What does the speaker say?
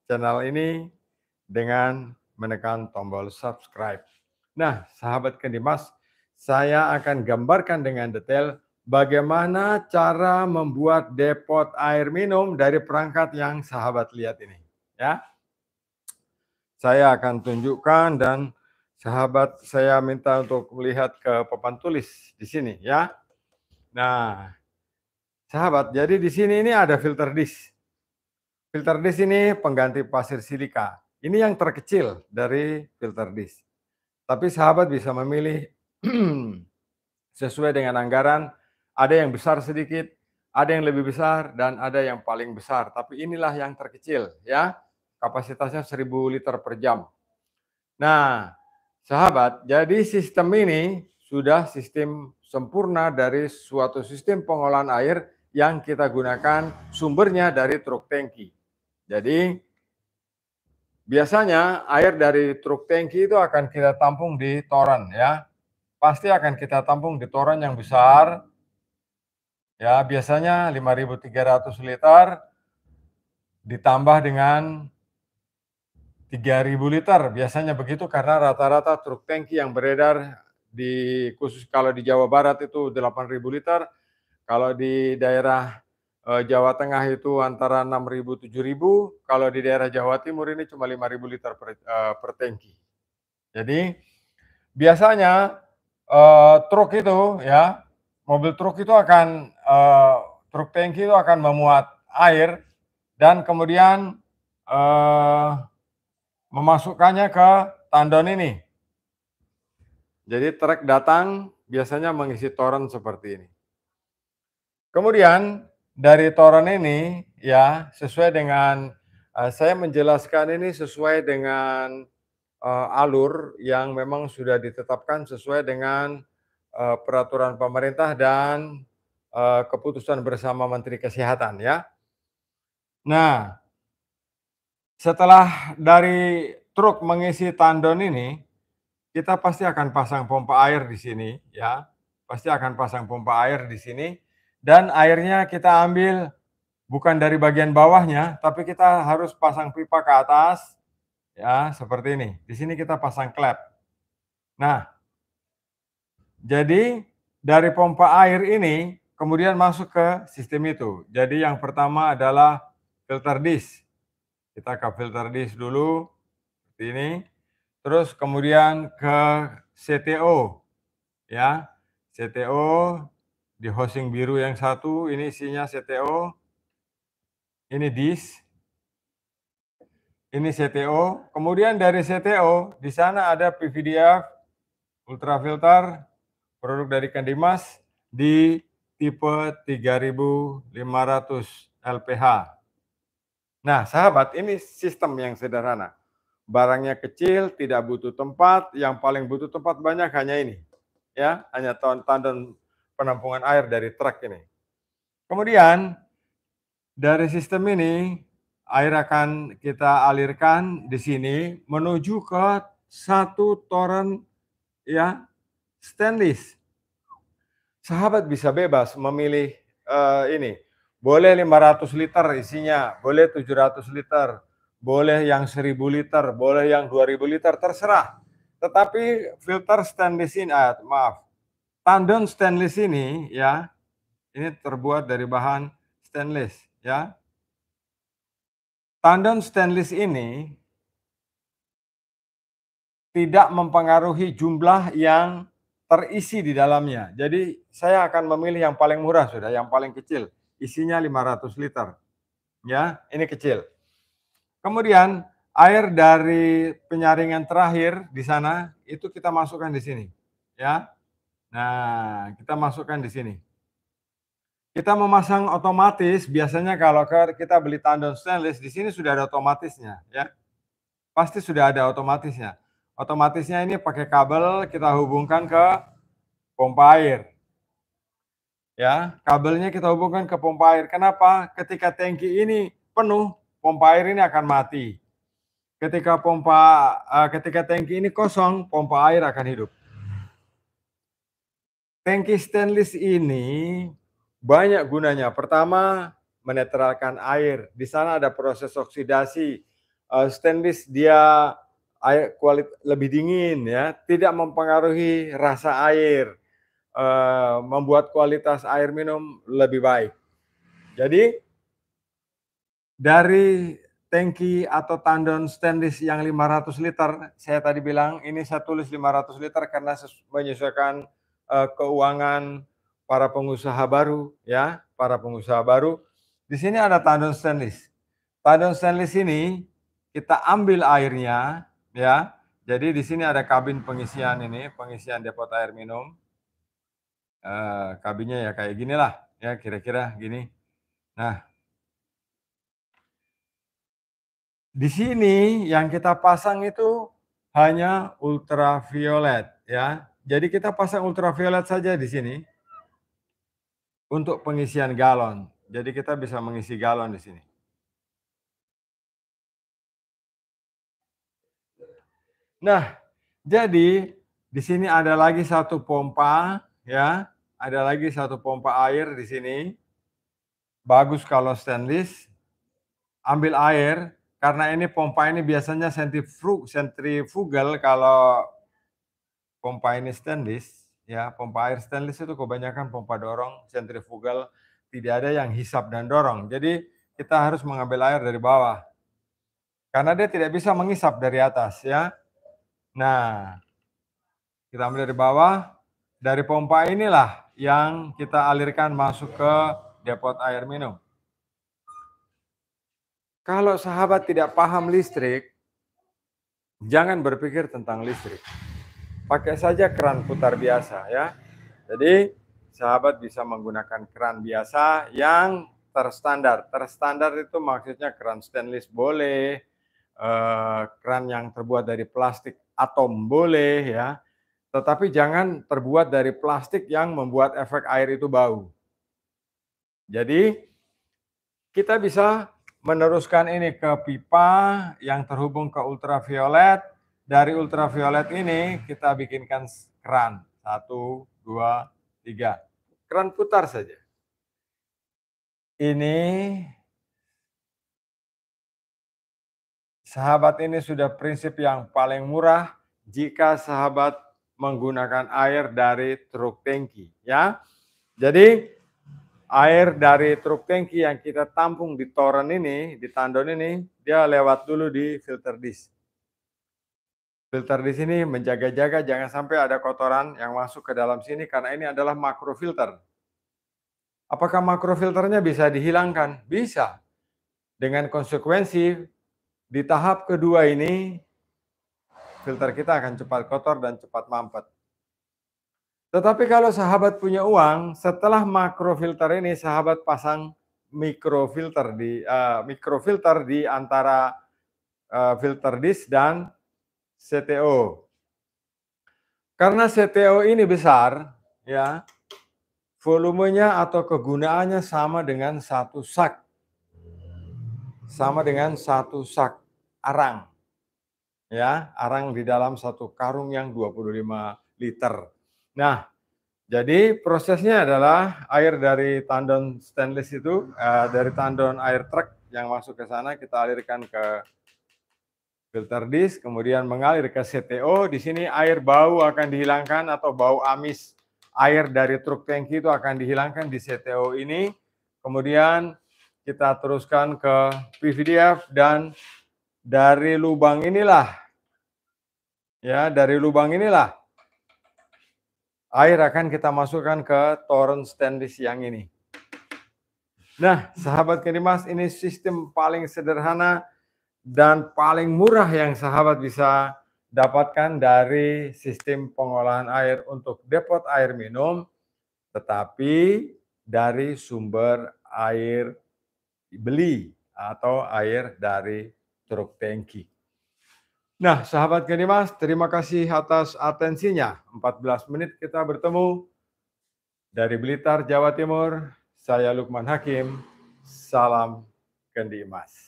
channel ini dengan menekan tombol subscribe. Nah, sahabat Kendimas, saya akan gambarkan dengan detail bagaimana cara membuat depot air minum dari perangkat yang sahabat lihat ini. Ya, saya akan tunjukkan dan sahabat saya minta untuk melihat ke papan tulis di sini ya. Nah, sahabat, jadi di sini ini ada filter dish. Filter dish ini pengganti pasir silika. Ini yang terkecil dari filter dish. Tapi sahabat bisa memilih sesuai dengan anggaran, ada yang besar sedikit, ada yang lebih besar, dan ada yang paling besar. Tapi inilah yang terkecil ya, kapasitasnya 1000 liter per jam. Nah, sahabat, jadi sistem ini sudah sistem sempurna dari suatu sistem pengolahan air yang kita gunakan sumbernya dari truk tangki. Jadi, biasanya air dari truk tangki itu akan kita tampung di toren ya. Pasti akan kita tampung di toren yang besar. Ya, biasanya 5.300 liter ditambah dengan 3.000 liter. Biasanya begitu karena rata-rata truk tangki yang beredar di khusus kalau di Jawa Barat itu 8.000 liter, kalau di daerah Jawa Tengah itu antara 6.000 7.000, kalau di daerah Jawa Timur ini cuma 5.000 liter per tangki. Jadi biasanya truk itu ya, mobil truk itu akan truk tangki itu akan memuat air dan kemudian memasukkannya ke tandon ini. Jadi truk datang biasanya mengisi toren seperti ini. Kemudian dari toren ini ya sesuai dengan saya menjelaskan ini sesuai dengan alur yang memang sudah ditetapkan sesuai dengan peraturan pemerintah dan keputusan bersama Menteri Kesehatan ya. Nah, setelah dari truk mengisi tandon ini, kita pasti akan pasang pompa air di sini ya. Pasti akan pasang pompa air di sini dan airnya kita ambil bukan dari bagian bawahnya, tapi kita harus pasang pipa ke atas ya, seperti ini. Di sini kita pasang klep. Nah, jadi dari pompa air ini kemudian masuk ke sistem itu. Jadi yang pertama adalah filter dish. Kita ke filter dish dulu seperti ini. Terus kemudian ke CTO ya. CTO di housing biru yang satu ini isinya CTO. Ini dish. Ini CTO. Kemudian dari CTO di sana ada PVDF ultrafilter produk dari Kendimas di tipe 3500 LPH. Nah, sahabat, ini sistem yang sederhana. Barangnya kecil, tidak butuh tempat, yang paling butuh tempat banyak hanya ini. Ya, hanya tandon penampungan air dari truk ini. Kemudian dari sistem ini air akan kita alirkan di sini menuju ke satu toren ya stainless. Sahabat bisa bebas memilih ini. Boleh 500 liter isinya, boleh 700 liter, boleh yang 1.000 liter, boleh yang 2.000 liter, terserah. Tetapi filter stainless ini, tandon stainless ini ya, ini terbuat dari bahan stainless ya. Tandon stainless ini tidak mempengaruhi jumlah yang terisi di dalamnya. Jadi saya akan memilih yang paling murah sudah, yang paling kecil. Isinya 500 liter. Ya, ini kecil. Kemudian air dari penyaringan terakhir di sana itu kita masukkan di sini, ya. Nah, kita masukkan di sini. Kita memasang otomatis, biasanya kalau kita beli tandon stainless di sini sudah ada otomatisnya, ya. Pasti sudah ada otomatisnya. Otomatisnya ini pakai kabel kita hubungkan ke pompa air. Ya, kabelnya kita hubungkan ke pompa air. Kenapa? Ketika tangki ini penuh, pompa air ini akan mati. Ketika tangki ini kosong, pompa air akan hidup. Tangki stainless ini banyak gunanya. Pertama, menetralkan air. Di sana ada proses oksidasi. stainless dia air lebih dingin ya, tidak mempengaruhi rasa air, membuat kualitas air minum lebih baik. Jadi dari tangki atau tandon stainless yang 500 liter, saya tadi bilang ini saya tulis 500 liter karena menyesuaikan, keuangan para pengusaha baru ya, para pengusaha baru. Di sini ada tandon stainless. Tandon stainless ini kita ambil airnya ya, jadi di sini ada kabin pengisian ini, pengisian depot air minum. Kabinnya ya kayak ginilah ya, kira-kira gini. Nah, di sini yang kita pasang itu hanya ultraviolet ya. Jadi kita pasang ultraviolet saja di sini untuk pengisian galon. Jadi kita bisa mengisi galon di sini. Nah, jadi di sini ada lagi satu pompa ya, ada lagi satu pompa air di sini. Bagus kalau stainless. Ambil air, karena ini pompa ini biasanya sentrifugal kalau pompa ini stainless, ya pompa air stainless itu kebanyakan pompa dorong, sentrifugal, tidak ada yang hisap dan dorong. Jadi kita harus mengambil air dari bawah, karena dia tidak bisa mengisap dari atas ya. Nah, kita ambil dari bawah, dari pompa inilah yang kita alirkan masuk ke depot air minum. Kalau sahabat tidak paham listrik, jangan berpikir tentang listrik. Pakai saja keran putar biasa ya. Jadi sahabat bisa menggunakan keran biasa yang terstandar. Terstandar itu maksudnya keran stainless boleh, keran yang terbuat dari plastik atom boleh ya. Tetapi jangan terbuat dari plastik yang membuat efek air itu bau. Jadi kita bisa meneruskan ini ke pipa yang terhubung ke ultraviolet. Dari ultraviolet ini kita bikinkan keran. 1, 2, 3. Keran putar saja. Ini sahabat ini sudah prinsip yang paling murah jika sahabat menggunakan air dari truk tangki ya. Jadi air dari truk tangki yang kita tampung di toren ini, di tandon ini, dia lewat dulu di filter dish. Filter dish ini menjaga-jaga jangan sampai ada kotoran yang masuk ke dalam sini karena ini adalah makrofilter. Apakah makrofilternya bisa dihilangkan? Bisa. Dengan konsekuensi di tahap kedua ini filter kita akan cepat kotor dan cepat mampet. Tetapi kalau sahabat punya uang, setelah makrofilter ini sahabat pasang mikrofilter di antara filter dish dan CTO. Karena CTO ini besar, ya, volumenya atau kegunaannya sama dengan satu sak. Sama dengan satu sak arang. Ya, arang di dalam satu karung yang 25 liter. Nah, jadi prosesnya adalah air dari tandon stainless itu, dari tandon air truk yang masuk ke sana kita alirkan ke filter dish, kemudian mengalir ke CTO. Di sini air bau akan dihilangkan atau bau amis air dari truk tangki itu akan dihilangkan di CTO ini. Kemudian kita teruskan ke PVDF dan dari lubang inilah, ya dari lubang inilah air akan kita masukkan ke toren stainless yang ini. Nah, sahabat Kedimas, ini sistem paling sederhana dan paling murah yang sahabat bisa dapatkan dari sistem pengolahan air untuk depot air minum, tetapi dari sumber air beli atau air dari truk tangki. Nah, sahabat Kedimas, terima kasih atas atensinya. 14 menit kita bertemu dari Blitar, Jawa Timur. Saya Lukman Hakim. Salam Kedimas.